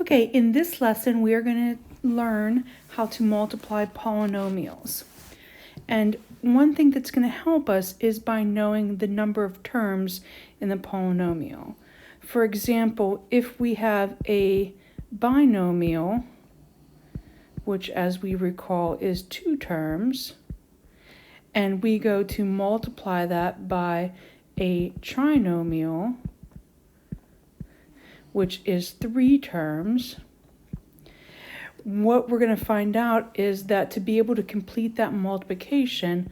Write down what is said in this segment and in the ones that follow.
Okay, in this lesson, we are going to learn how to multiply polynomials. And one thing that's going to help us is by knowing the number of terms in the polynomial. For example, if we have a binomial, which as we recall is 2 terms, and we go to multiply that by a trinomial, which is 3 terms, what we're going to find out is that to be able to complete that multiplication,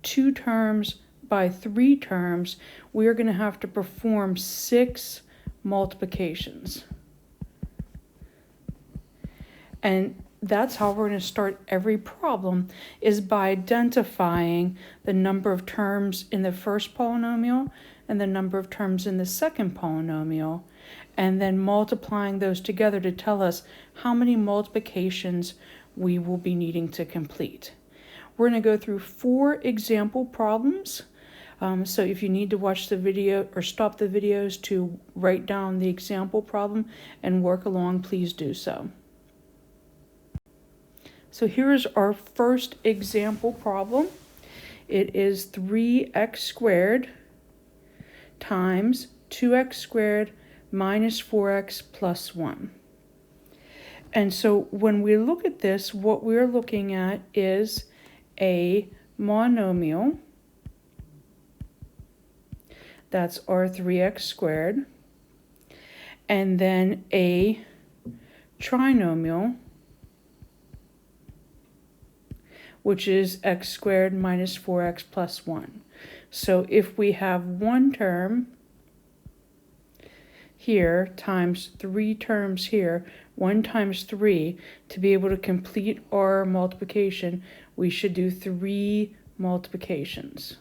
2 terms by 3 terms, we are going to have to perform 6 multiplications. And that's how we're going to start every problem, is by identifying the number of terms in the first polynomial and the number of terms in the second polynomial, and then multiplying those together to tell us how many multiplications we will be needing to complete. We're going to go through 4 example problems. So if you need to watch the video or stop the videos to write down the example problem and work along, please do so. So here's our first example problem. It is 3x squared times 2x squared minus 4x plus 1. And so when we look at this, what we're looking at is a monomial. That's our 3x squared. And then a trinomial, which is x squared minus 4x plus 1. So if we have one term here times 3 terms here, 1 times 3, to be able to complete our multiplication, we should do 3 multiplications.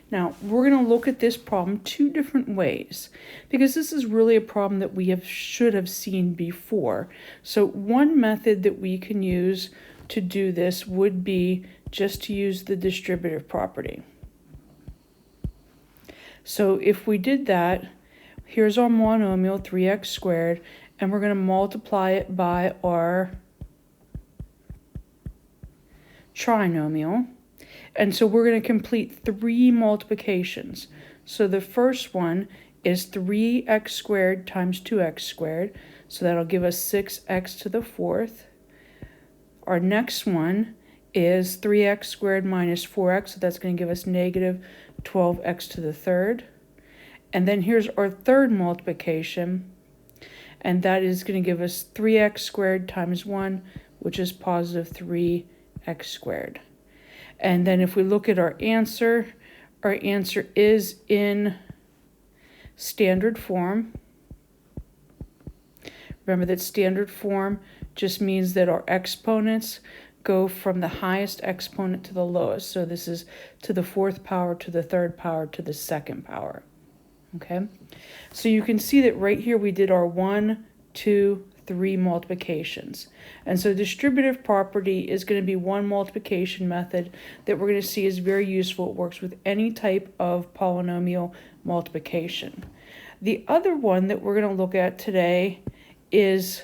Now, we're going to look at this problem 2 different ways, because this is really a problem that we should have seen before. So one method that we can use to do this would be just to use the distributive property. So if we did that, here's our monomial, 3x squared, and we're going to multiply it by our trinomial. And so we're going to complete 3 multiplications. So the first one is 3x squared times 2x squared. So that'll give us 6x to the 4th. Our next one is 3x squared minus 4x. So that's going to give us negative 12x to the 3rd. And then here's our third multiplication. And that is going to give us 3x squared times 1, which is positive 3x squared. And then if we look at our answer is in standard form. Remember that standard form just means that our exponents go from the highest exponent to the lowest. So this is to the 4th power, to the 3rd power, to the 2nd power. Okay? So you can see that right here we did our 1, 2, 3 multiplications. And so distributive property is going to be one multiplication method that we're going to see is very useful. It works with any type of polynomial multiplication. The other one that we're going to look at today is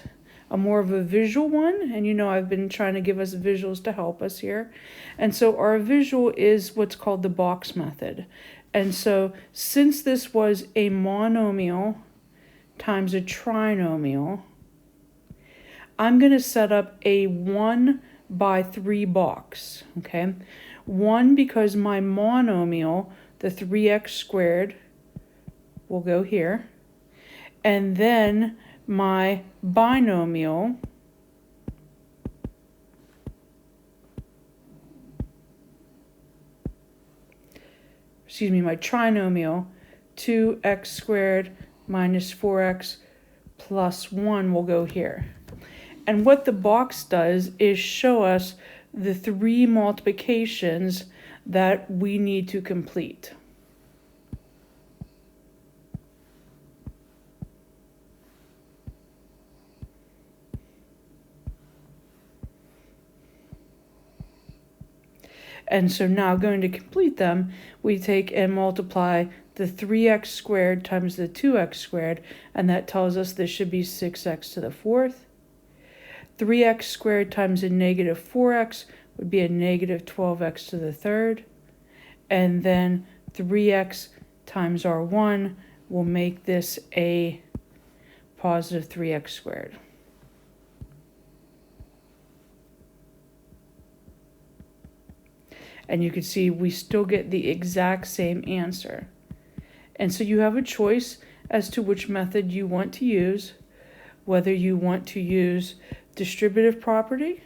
a more of a visual one. And you know I've been trying to give us visuals to help us here. And so our visual is what's called the box method. And so since this was a monomial times a trinomial, I'm going to set up a 1 by 3 box, okay? 1 because my monomial, the 3x squared, will go here. And then my binomial, my trinomial, 2x squared minus 4x plus 1 will go here. And what the box does is show us the 3 multiplications that we need to complete. And so now going to complete them, we take and multiply the 3x squared times the 2x squared, and that tells us this should be 6x to the fourth. 3x squared times a negative 4x would be a negative 12x to the third. And then 3x times our 1 will make this a positive 3x squared. And you can see we still get the exact same answer. And so you have a choice as to which method you want to use, whether you want to use distributive property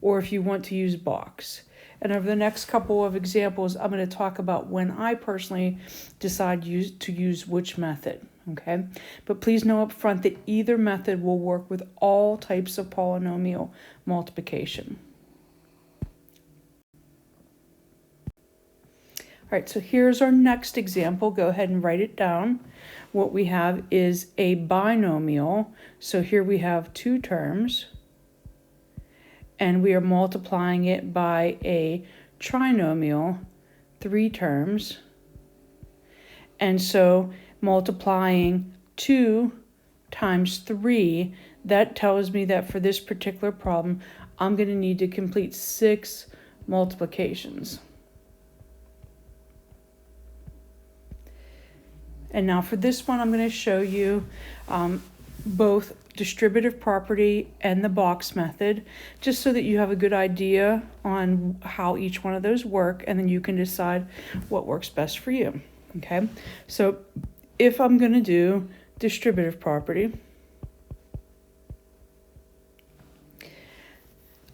or if you want to use box. And over the next couple of examples, I'm going to talk about when I personally decide to use which method, okay? But please know up front that either method will work with all types of polynomial multiplication. All right, so here's our next example. Go ahead and write it down. What we have is a binomial. So here we have two terms, and we are multiplying it by a trinomial, three terms. And so multiplying 2 times 3, that tells me that for this particular problem, I'm going to need to complete 6 multiplications. And now for this one, I'm going to show you both distributive property and the box method, just so that you have a good idea on how each one of those work, and then you can decide what works best for you. Okay, so if I'm going to do distributive property,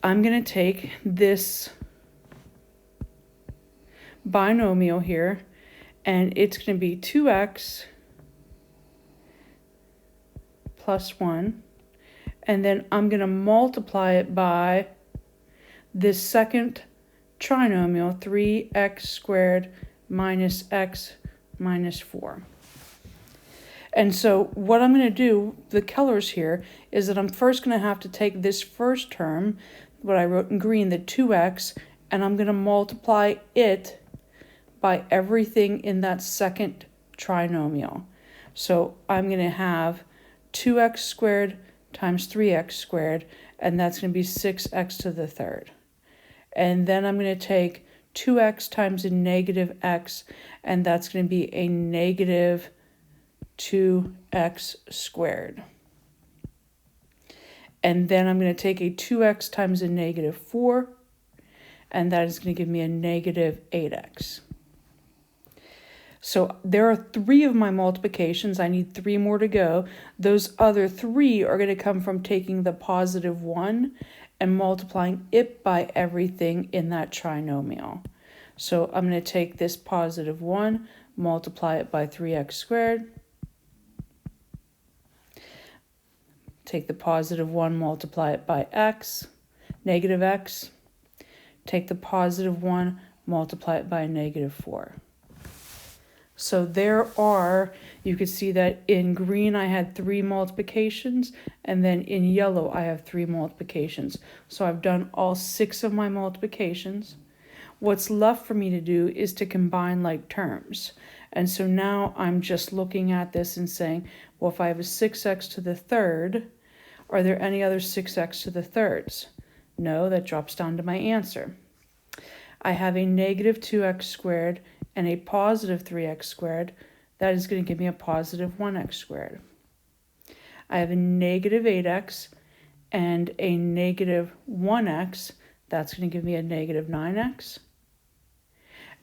I'm going to take this binomial here, and it's going to be 2x plus 1, and then I'm going to multiply it by this second trinomial, 3x squared minus x minus 4. And so what I'm going to do, the colors here, is that I'm first going to have to take this first term, what I wrote in green, the 2x, and I'm going to multiply it by everything in that second trinomial. So I'm going to have 2x squared times 3x squared, and that's going to be 6x to the third. And then I'm going to take 2x times a negative x, and that's going to be a negative 2x squared. And then I'm going to take a 2x times a negative 4, and that is going to give me a negative 8x. So there are 3 of my multiplications. I need 3 more to go. Those other 3 are going to come from taking the positive 1 and multiplying it by everything in that trinomial. So I'm going to take this positive 1, multiply it by 3x squared. Take the positive 1, multiply it by x, negative x. Take the positive 1, multiply it by a negative 4. So there are, you could see that in green I had 3 multiplications, and then in yellow I have 3 multiplications. So I've done all 6 of my multiplications. What's left for me to do is to combine like terms. And so now I'm just looking at this and saying, well, if I have a 6x to the third, are there any other 6x to the thirds? No, that drops down to my answer. I have a negative 2x squared and a positive 3x squared. That is going to give me a positive 1x squared. I have a negative 8x and a negative 1x. That's going to give me a negative 9x.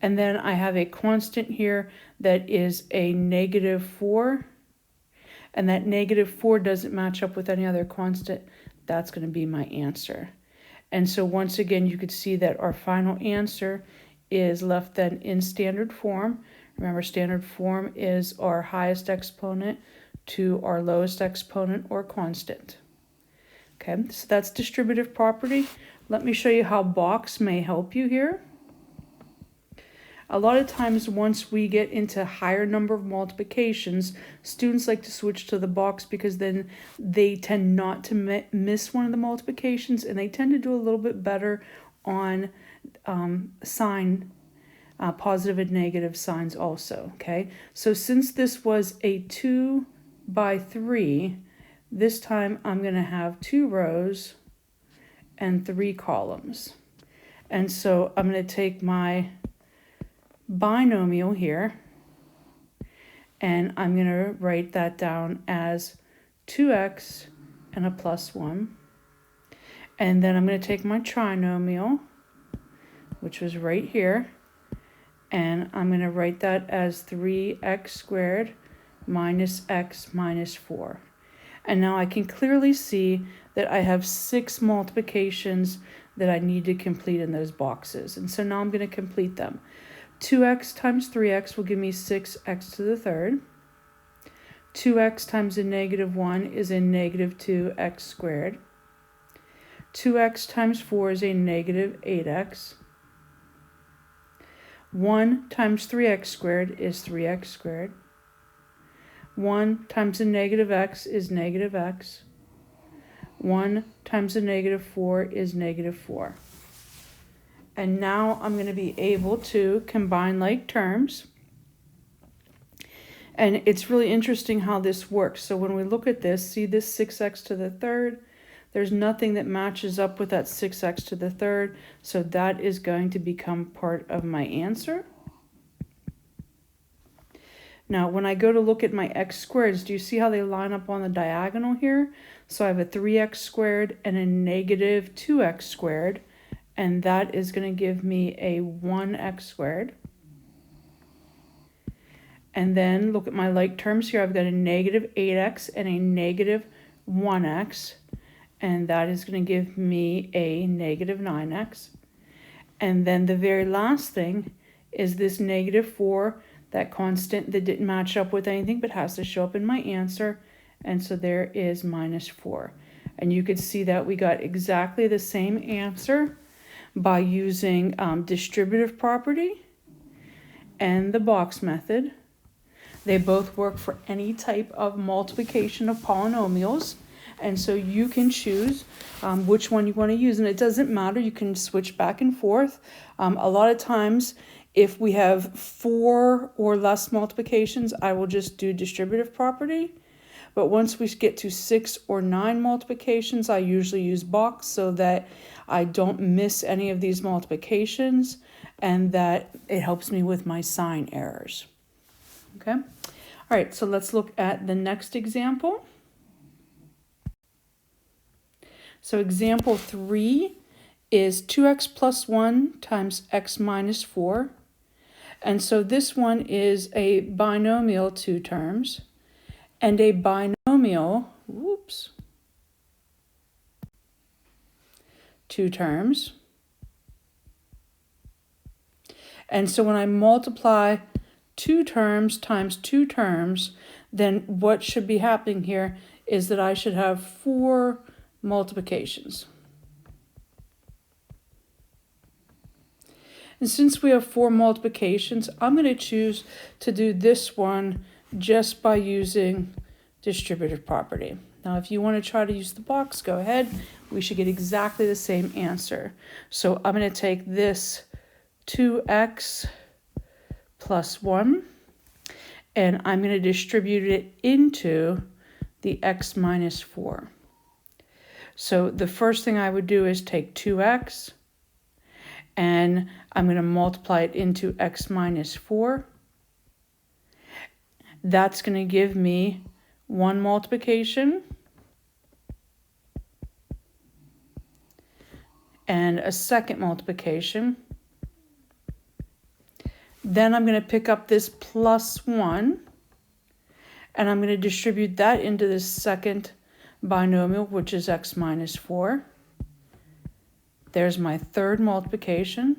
And then I have a constant here that is a negative 4. And that negative 4 doesn't match up with any other constant. That's going to be my answer. And so once again, you could see that our final answer is left then in standard form. Remember, standard form is our highest exponent to our lowest exponent or constant. Okay, so that's distributive property. Let me show you how box may help you here. A lot of times once we get into higher number of multiplications, students like to switch to the box because then they tend not to miss one of the multiplications, and they tend to do a little bit better on sign positive and negative signs also, okay? So since this was a 2 by 3, this time I'm going to have 2 rows and 3 columns. And so I'm going to take my binomial here, and I'm going to write that down as 2x and a plus 1. And then I'm going to take my trinomial, which was right here, and I'm going to write that as 3x squared minus x minus 4. And now I can clearly see that I have 6 multiplications that I need to complete in those boxes. And so now I'm going to complete them. 2x times 3x will give me 6x to the third. 2x times a negative 1 is a negative 2x squared. 2x times 4 is a negative 8x. 1 times 3x squared is 3x squared. 1 times a negative x is negative x. 1 times a negative 4 is negative 4. And now I'm going to be able to combine like terms. And it's really interesting how this works. So when we look at this, see this 6x to the third? There's nothing that matches up with that 6x to the third. So that is going to become part of my answer. Now, when I go to look at my x squareds, do you see how they line up on the diagonal here? So I have a 3x squared and a negative 2x squared, and that is going to give me a 1x squared. And then look at my like terms here. I've got a negative 8x and a negative 1x, and that is going to give me a negative 9x. And then the very last thing is this negative 4, that constant that didn't match up with anything but has to show up in my answer. And so there is minus 4. And you could see that we got exactly the same answer by using distributive property and the box method. They both work for any type of multiplication of polynomials. And so you can choose which one you want to use. And it doesn't matter. You can switch back and forth. A lot of times, if we have 4 or less multiplications, I will just do distributive property. But once we get to 6 or 9 multiplications, I usually use box so that I don't miss any of these multiplications and that it helps me with my sign errors. Okay? All right, so let's look at the next example. So example 3 is 2x plus 1 times x minus 4. And so this one is a binomial 2 terms and a binomial, 2 terms. And so when I multiply 2 terms times 2 terms, then what should be happening here is that I should have 4 multiplications. And since we have 4 multiplications, I'm going to choose to do this one just by using distributive property. Now, if you want to try to use the box, go ahead. We should get exactly the same answer. So I'm going to take this 2x plus 1, and I'm going to distribute it into the x minus 4. So the first thing I would do is take 2x, and I'm going to multiply it into x minus 4. That's going to give me 1 multiplication and a second multiplication. Then I'm going to pick up this plus 1, and I'm going to distribute that into the second binomial, which is x minus 4. There's my third multiplication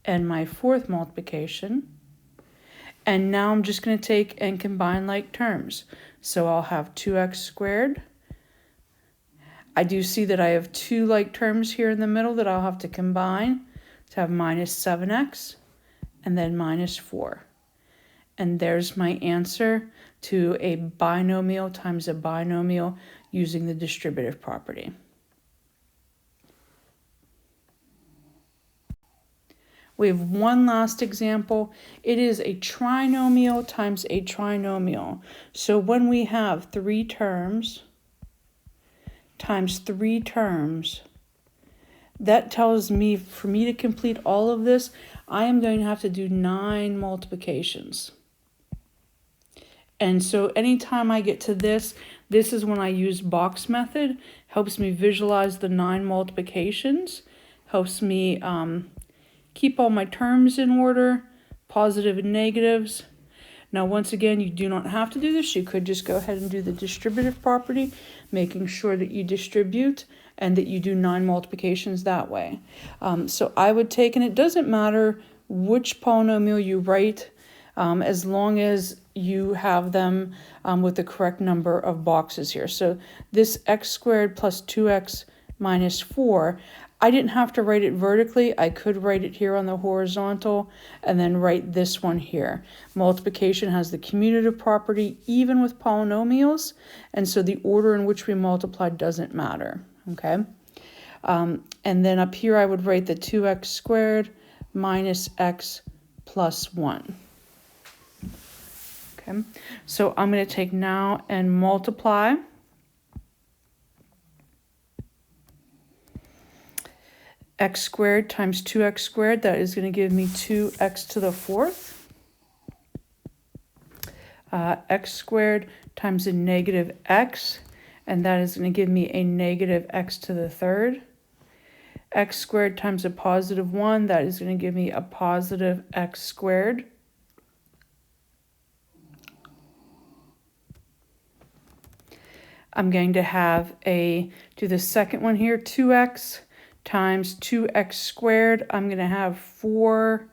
and my fourth multiplication. And now I'm just going to take and combine like terms. So I'll have 2x squared. I do see that I have 2 like terms here in the middle that I'll have to combine to have minus 7x and then minus 4. And there's my answer to a binomial times a binomial using the distributive property. We have one last example. It is a trinomial times a trinomial. So when we have 3 terms times 3 terms, that tells me for me to complete all of this, I am going to have to do 9 multiplications. And so anytime I get to this is when I use box method. Helps me visualize the 9 multiplications. Helps me keep all my terms in order, positive and negatives. Now, once again, you do not have to do this. You could just go ahead and do the distributive property, making sure that you distribute and that you do 9 multiplications that way. So I would take, and it doesn't matter which polynomial you write, as long as you have them with the correct number of boxes here. So this x squared plus 2x minus 4, I didn't have to write it vertically. I could write it here on the horizontal and then write this one here. Multiplication has the commutative property even with polynomials, and so the order in which we multiply doesn't matter, okay? And then up here I would write the 2x squared minus x plus 1. Okay, so I'm going to take now and multiply x squared times 2x squared. That is going to give me 2x to the 4th. X squared times a negative x, and that is going to give me a negative x to the 3rd. X squared times a positive 1, that is going to give me a positive x squared. I'm going to have do the second one here, 2x times 2x squared. I'm going to have 4x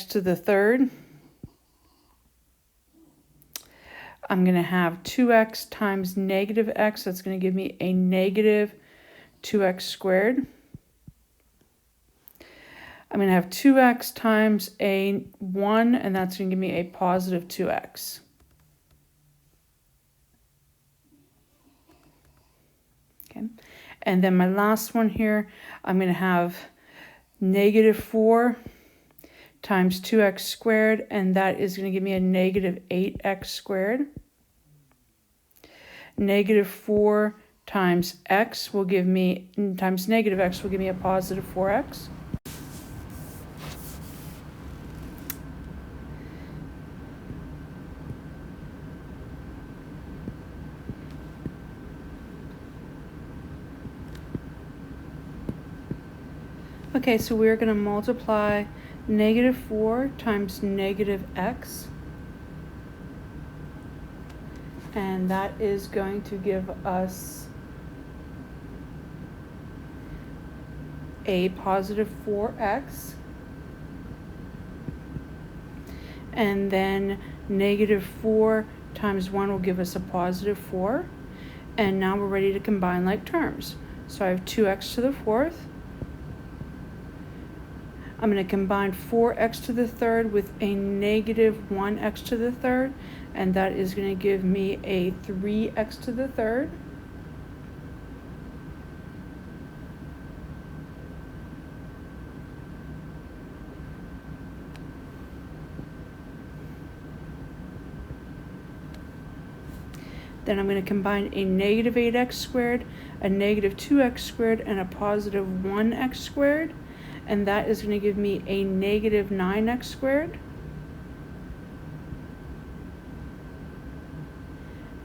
to the 3rd. I'm going to have 2x times negative x. That's going to give me a negative 2x squared. I'm going to have 2x times a 1, and that's going to give me a positive 2x. Okay. And then my last one here, I'm going to have negative 4 times 2x squared, and that is going to give me a negative 8x squared. Negative 4 times x will give me, times negative x will give me a positive 4x. Okay, so we're going to multiply negative 4 times negative x. And that is going to give us a positive 4x. And then negative 4 times 1 will give us a positive 4. And now we're ready to combine like terms. So I have 2x to the 4th. I'm going to combine 4x to the 3rd with a negative 1x to the 3rd, and that is going to give me a 3x to the 3rd. Then I'm going to combine a negative 8x squared, a negative 2x squared, and a positive 1x squared. And that is going to give me a negative 9x squared.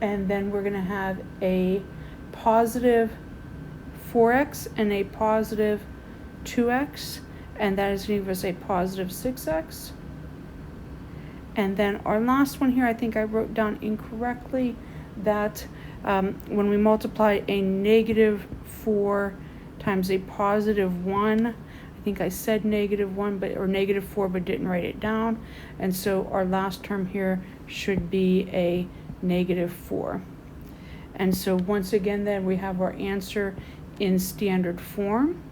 And then we're going to have a positive 4x and a positive 2x. And that is going to give us a positive 6x. And then our last one here, I think I wrote down incorrectly that when we multiply a negative 4 times a positive 1, I think I said negative 1 or negative 4 but didn't write it down, and so our last term here should be a negative 4. And so once again then we have our answer in standard form.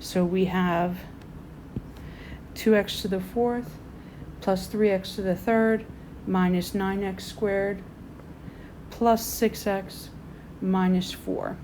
So we have 2x to the 4th plus 3x to the 3rd minus 9x squared plus 6x minus 4.